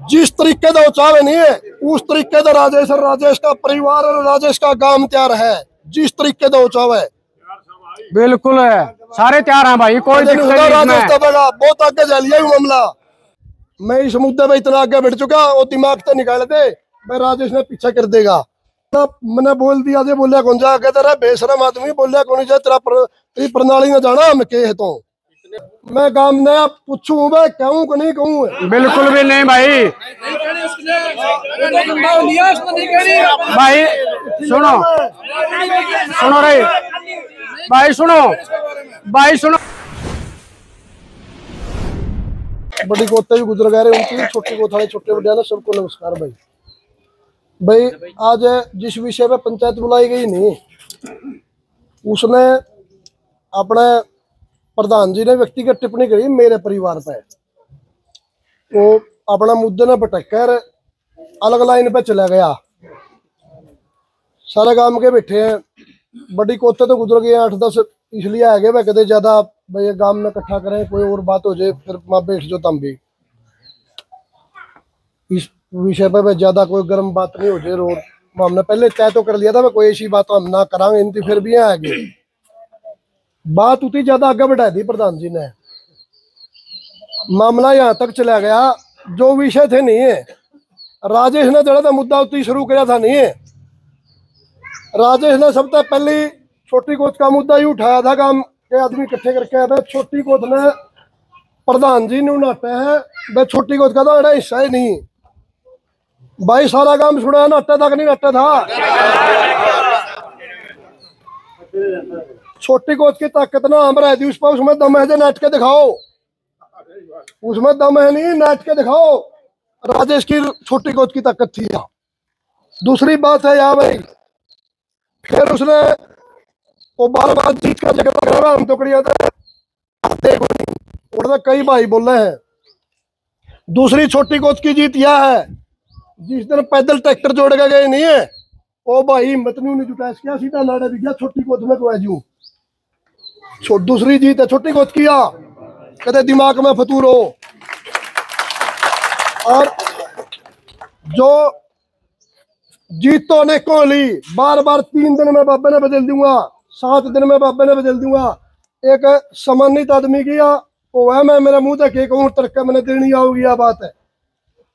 जिस तरीके का वो चाहे नहीं है उस तरीके का राजेश और राजेश का परिवार और राजेश का गांव तैयार है। जिस तरीके का वो चाहे बिल्कुल है, सारे तैयार हैं भाई, कोई दिक्कत नहीं राजेश दबेगा। बहुत आगे जा लिया मामला। मैं इस मुद्दे पे इतना आगे बढ़ चुका और दिमाग से निकाल दे मैं राजेश ने पीछा कर देगा। मैंने बोल दिया जे बोलिया कौन जा के तेरा बेशरम आदमी बोलिया कौन जा तेरी प्रणाली में जाना हम के है तो मैं गांव ने पूछूं मैं कहूं कि नहीं कहूं। बिल्कुल भी नहीं भाई। भाई सुनो सुनो रे भाई, सुनो भाई सुनो। बड़ी गोते भी गुजर गए उनकी, छोटी गोथाले छोटे बड़े ना सबको नमस्कार। भाई भाई आज जिस विषय पे पंचायत बुलाई गई नहीं उसने अपने प्रधान जी ने व्यक्तिगत टिप्पणी करी मेरे परिवार पे, तो अपना मुद्दे ने भटक कर अलग लाइन पे चला गया। सारे गांव के बैठे हैं, बड़ी कोते तो गुजर गए 8-10 इसलिए आ गए मैं कहते ज्यादा भाई गांव में इकट्ठा करें कोई और बात हो जाए फिर मैं बैठ जो तम भी इस विषय पे मैं ज्यादा कोई गर्म बात नहीं हो जाए। रोड हमने पहले तय तो कर लिया था मैं कोई ऐसी बात हम ना करांगे इनकी, फिर भी आगे बात उतनी ज्यादा आगे बढ़ा दी प्रधान जी ने। मामला यहाँ तक चला गया जो विषय थे नहीं है राजेश ने जरा था मुद्दा उतनी शुरू किया था नहीं है। राजेश ने सबसे पहले छोटी कोच का मुद्दा ही उठाया था, गांव के आदमी इकट्ठे करके आया था। छोटी कोच ने प्रधान जी ने उनाते हैं भाई छोटी कोच का तो एड़ा हिस्सा ही नहीं। भाई सारा काम सुना नाटा था कि नहीं नाटा था। छोटी कोच की ताकत ना हम रह दी उस पर, उसमें दम है जो नाट के दिखाओ, उसमें दम है नहीं नाट के दिखाओ। राजेश की छोटी कोच की ताकत थी। दूसरी बात है यार भाई फिर उसने वो बार बार जीत का जगह करा हम तो करिया था कई भाई बोल रहे हैं। दूसरी छोटी कोच की जीत यह है जिस दिन पैदल ट्रैक्टर जोड़ के गए नहीं है ओ भाई हिम्मत नहीं जुटा इसका सीधा नाड़ा दिख गया छोटी कोच में तो दूसरी जीत है छोटी कोच किया कहते दिमाग में फतूर हो। और जो जीत तो अनेकों ली बार बार 3 दिन में बाबे ने बदल दूंगा 7 दिन में बाबे ने बदल दूंगा। एक सम्मानित आदमी किया वो है मैं मेरा मुंह तक कहूँ तरक्का मैंने देनी आओगी यह बात है।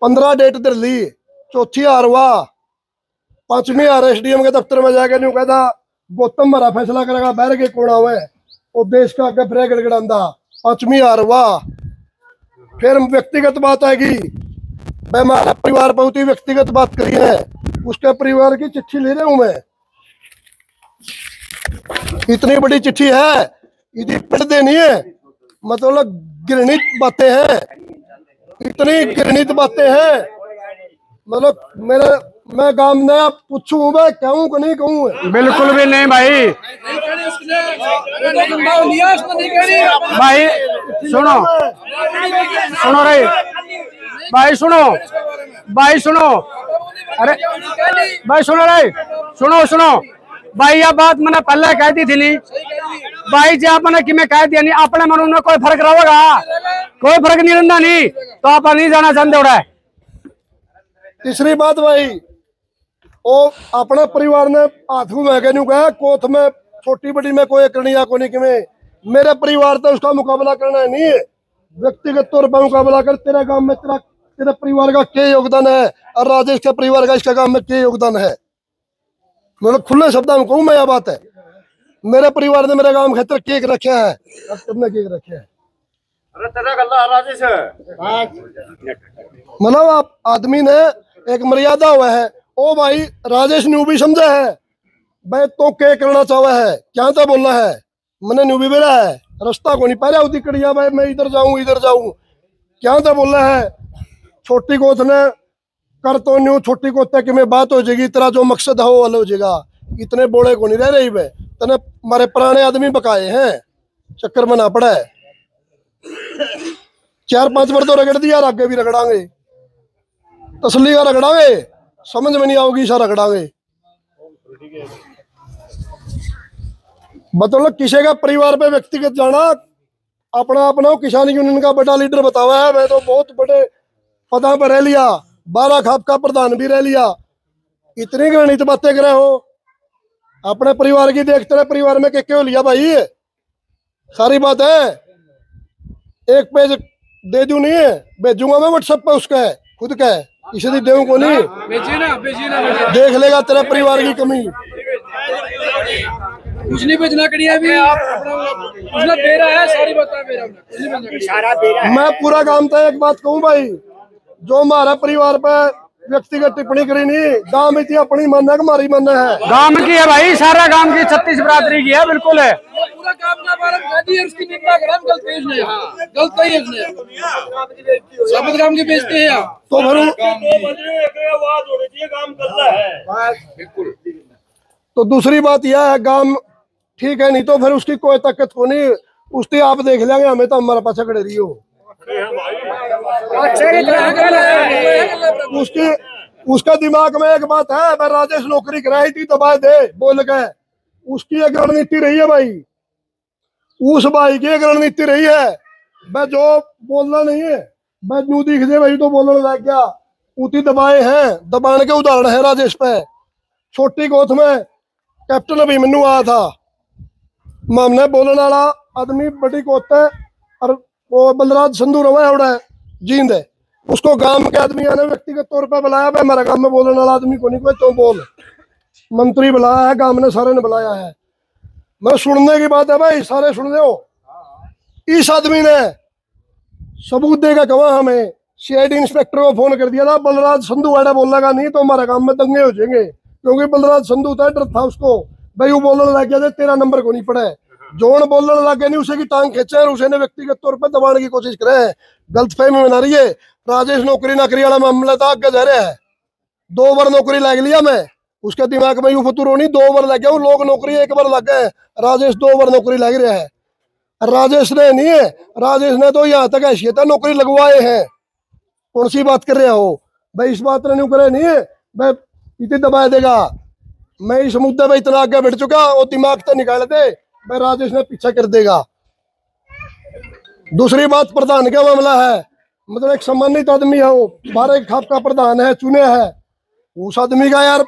15 डेट दर ली, चौथी हार हुआ, 5वीं हार एसडीएम के दफ्तर में जाकर नहीं कहता गौतम हमारा फैसला करेगा बैर के कोड़ा हुआ है और देश का आगे फिर गड़गड़ांदा। 5वीं हार हुआ फिर व्यक्तिगत बात आएगी मैं हमारा परिवार बहुत ही व्यक्तिगत बात करी है उसके परिवार की चिट्ठी ले रहा हूं मैं। इतनी बड़ी चिट्ठी है इतनी पढ़ देनी है मतलब घृणित बातें हैं, इतनी घृणित बातें हैं मतलब मेरे मैं गांव में पूछूं मैं कहूं कि नहीं कहूं। बिल्कुल भी नहीं भाई। भाई सुनो सुनो रे भाई, सुनो भाई सुनो, अरे भाई सुनो रे सुनो सुनो भाई यह बात मैंने पहले कह दी थी नहीं भाई जी आपने कि मैं कह दिया नहीं अपने मन में कोई फर्क रहेगा कोई फर्क नहीं रहता नहीं तो आप नहीं जाना चाहते उड़ा। तीसरी बात भाई वो अपने परिवार ने हाथ में नहीं कहा कोथ में छोटी बड़ी में कोई करनी या कोई में मेरे परिवार तो उसका मुकाबला करना नहीं है व्यक्तिगत तौर पर मुकाबला कर तेरे गांव में तेरे परिवार का क्या योगदान है और राजेश के परिवार का इसका गांव में क्या योगदान है। मतलब खुले शब्दों में कहूँ मैं यह बात है मेरे परिवार ने मेरे गांव में खेतर केक रखा है अब तुमने केक रखे है मतलब आप आदमी ने एक मर्यादा हुआ है ओ भाई राजेश न्यू भी समझा है भाई तो क्या करना चाहा है क्या तो बोलना है मैंने न्यू भी बेरा है रास्ता को नहीं पा रहा उदी कड़िया भाई मैं इधर जाऊं क्या तो बोलना है। छोटी कोच ने कर तो न्यू छोटी कोच तक में बात हो जाएगी तेरा जो मकसद है वो हल हो जाएगा इतने बोले को नहीं रह रही भाई तने हमारे पुराने आदमी बकाए हैं चक्कर में ना पड़ा है 4-5 बार तो रगड़ दिया आगे भी रगड़ांगे तसली का रगड़ांगे समझ में नहीं आओगी सा रगड़ांगे। मतलब किसी का परिवार पे व्यक्तिगत जाना अपना अपना किसान यूनियन का बड़ा लीडर बतावा है मैं तो बहुत बड़े पदा पर रह लिया, 12 खाप का प्रधान भी रह लिया, इतनी घृणित बातें करे हो। अपने परिवार की देखते रहे, परिवार में क्या हो लिया भाई, सारी बात है। एक पेज दे दूं नहीं है, भेजूंगा मैं व्हाट्सएप पे, उसका है खुद का है, इसे दी देऊं को नहीं, देख लेगा तेरा परिवार की कमी। कुछ नहीं बेचना करिए अभी अपना दे रहा है, सारी बता मेरा मैं पूरा काम था। एक बात कहूं भाई, जो हमारा परिवार पे व्यक्तिगत टिप्पणी करी नहीं, गांव में थी अपनी मन है, हमारी मन है, गांव की है भाई, सारा गांव की 36 बरादरी की है, बिल्कुल है। पूरा काम का बारे में गादी है, उसकी निंदा करा, गलत है इसने, गलत है इसने, सब काम के बेचते हैं तो फिर बिल्कुल। तो दूसरी बात यह है, गांव ठीक है, नहीं तो फिर उसकी कोई ताकत हो नहीं, उसकी आप देख लेंगे, हमें तो हमारा पाछा खड़े रही हो। उसके दिमाग में एक बात है, मैं राजेश नौकरी कराई थी दबा दे बोल के, उसकी एक रणनीति रही है भाई, उस भाई की एक रणनीति रही है। मैं जो बोलना नहीं है, मैं न्यू दिख दे भाई तो बोलने लग गया, उती दबाए हैं, दबाने के उदाहरण है राजेश पे। छोटी गोथ में कैप्टन अभिमन्यु आया था, मामने बोलने वाला आदमी बड़ी गोत है, और वो बलराज संधू रवा है जींद है, उसको गांव के आदमी ने व्यक्तिगत तौर पे बुलाया, भाई मेरा गांव में बोलने वाला आदमी को नहीं कोई, तो बोल। मंत्री बुलाया है, गांव ने सारे ने बुलाया है, मैं सुनने की बात है भाई, सारे सुन लो। इस आदमी ने सबूत देगा गवाह हमें, सीआईडी इंस्पेक्टर को फोन कर दिया था, बलराज संधू वाड़ा बोलेगा नहीं तो हमारा काम में दंगे हो जाएंगे, क्योंकि बलराज संधू था, डर था उसको, भाई वो बोलने लग गया था तेरा नंबर को नहीं पड़ा है, जोन बोलने लग गया नहीं, उसे की टांग खींचे और उसे व्यक्तिगत तौर पर दबाने की कोशिश करे है, गलतफहमी बना रही है। राजेश नौकरी नाकरी वाला मामला था, आगे जा रहा है, 2 बार नौकरी लग लिया मैं, उसके दिमाग में यू फतूर होनी, 2 बार लग गया, लोग नौकरी 1 बार लग गए, राजेश 2 बार नौकरी लग रहा है। राजेश ने नहीं है, राजेश ने तो यहाँ तक हैसियत है नौकरी लगवाए हैं, कौन सी बात कर रहे हो भाई, इस बात ने नहीं करे नहीं है भाई, इतनी दबा देगा। मैं इस मुद्दे पे इतना आगे बढ़ चुका, वो दिमाग तो निकाल दे भाई, राजेश ने पीछा कर देगा। दूसरी बात प्रधान का मामला है, मतलब एक सम्मानित आदमी है वो, 12 खाप का प्रधान है, चुने है, उस आदमी का यार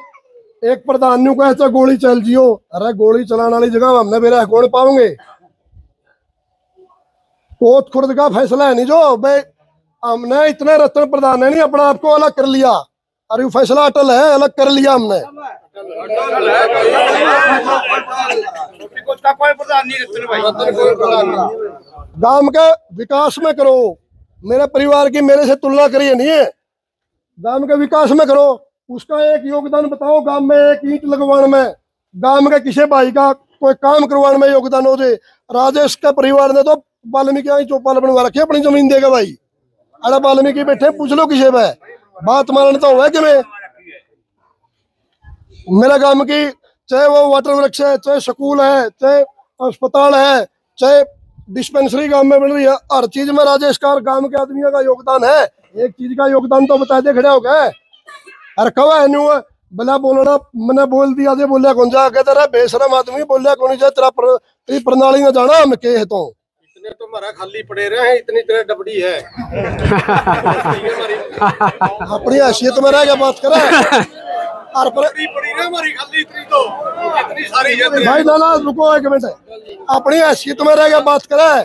एक प्रधान न्यू कहे गोली चल जियो, अरे गोली चलाने वाली जगह हमने मेरा कौन पाओगे, कोट खुर्द का फैसला है नहीं जो भाई, हमने इतने रत्न प्रधान है नहीं अपना आपको अलग कर लिया, अरे वो फैसला अटल है, अलग कर लिया हमने। गांव के विकास में करो, मेरे परिवार की मेरे से तुलना करिए नहीं है, गांव के विकास में करो, उसका एक योगदान बताओ, गांव में एक ईंट लगवाने में, गांव के किसी भाई का कोई काम करवाने में योगदान हो जाए। राजेश के परिवार ने तो वाल्मीकि चौपाल बनवा रखी, अपनी जमीन देगा भाई, अरे वाल्मीकि बैठे पूछ लो किसी पे, बात मानने तो हुआ कि मैं मेरा गांव की, चाहे वो वाटर वृक्ष है, चाहे स्कूल है, चाहे अस्पताल है, चाहे डिस्पेंसरी गांव में बन रही है, हर चीज में राजेश का गांव के आदमियों का योगदान है। एक चीज का योगदान तो बता दे खड़े हो गए, अरे कवा है न्यू भला बोलना, मैंने बोल दिया दे, बोलिया कौन जा, कहते रहे बेशरम आदमी, बोलिया कौन जा, तेरी प्रणाली में जाना हम के है, तो इतने तो हमारा खाली पड़े रहे हैं, इतनी तरह डबड़ी है अपनी हैसियत में रह गया बात करे, और पड़ी ना हमारी खाली, इतनी तो इतनी सारी है भाई नाना रुको एक मिनट, अपनी हैसियत में रह गया बात करे,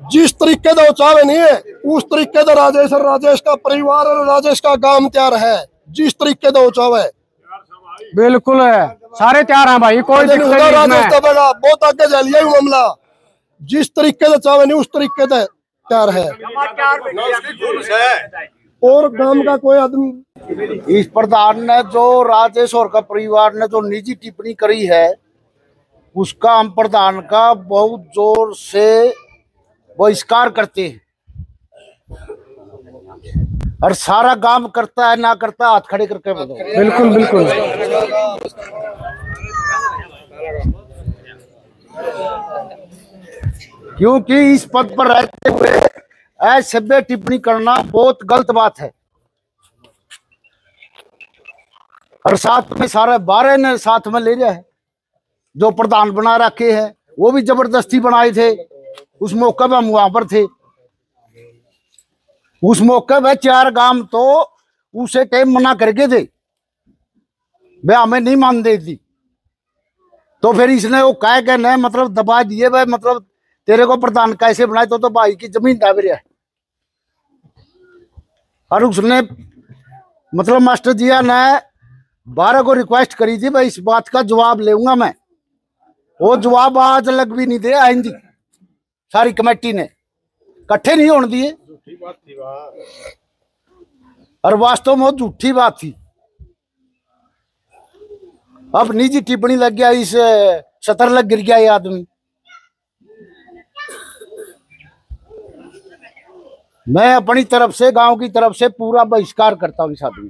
जिस तरीके का चावे नहीं है उस तरीके का राजेश और राजेश का परिवार और राजेश का गांव तैयार है, जिस तरीके का चावे बिल्कुल है, सारे तैयार हैं भाई, कोई दिक्कत नहीं राजेश है। दबेगा, बहुत आगे जा लिया मामला, जिस तरीके से चावे नहीं उस तरीके से तैयार है, और गांव का कोई आदमी। इस प्रधान ने जो राजेश और का परिवार ने जो निजी टिप्पणी करी है, उसका हम प्रधान का बहुत जोर से बहिष्कार करते हैं, और सारा गांव करता है ना करता हाथ खड़े करके बताओ। बिल्कुल बिल्कुल क्योंकि इस पद पर रहते हुए असभ्य टिप्पणी करना बहुत गलत बात है, और साथ में सारे 12 ने साथ में ले रहा है, जो प्रधान बना रखे हैं वो भी जबरदस्ती बनाए थे, उस मौके पर हम वहां पर थे। उस मौके पे 4 गांव तो उसे टाइम मना करके थे, वे हमें नहीं मान दे थी। तो फिर इसने वो कह के न मतलब दबा दिए भाई, मतलब तेरे को प्रधान कैसे बनाए, तो भाई की जमीन दाब रहा है। और उसने मतलब मास्टर जी ने 12 को रिक्वेस्ट करी थी भाई इस बात का जवाब लेऊंगा मैं। वो जवाब आज लग भी नहीं दे आएंगी, सारी कमेटी ने इकट्ठे नहीं होने दिए। और वास्तव में झूठी बात थी। अब निजी टिप्पणी लग गया, इस सतर लग गिर गया ये आदमी। मैं अपनी तरफ से, गांव की तरफ से पूरा बहिष्कार करता हूं इस आदमी।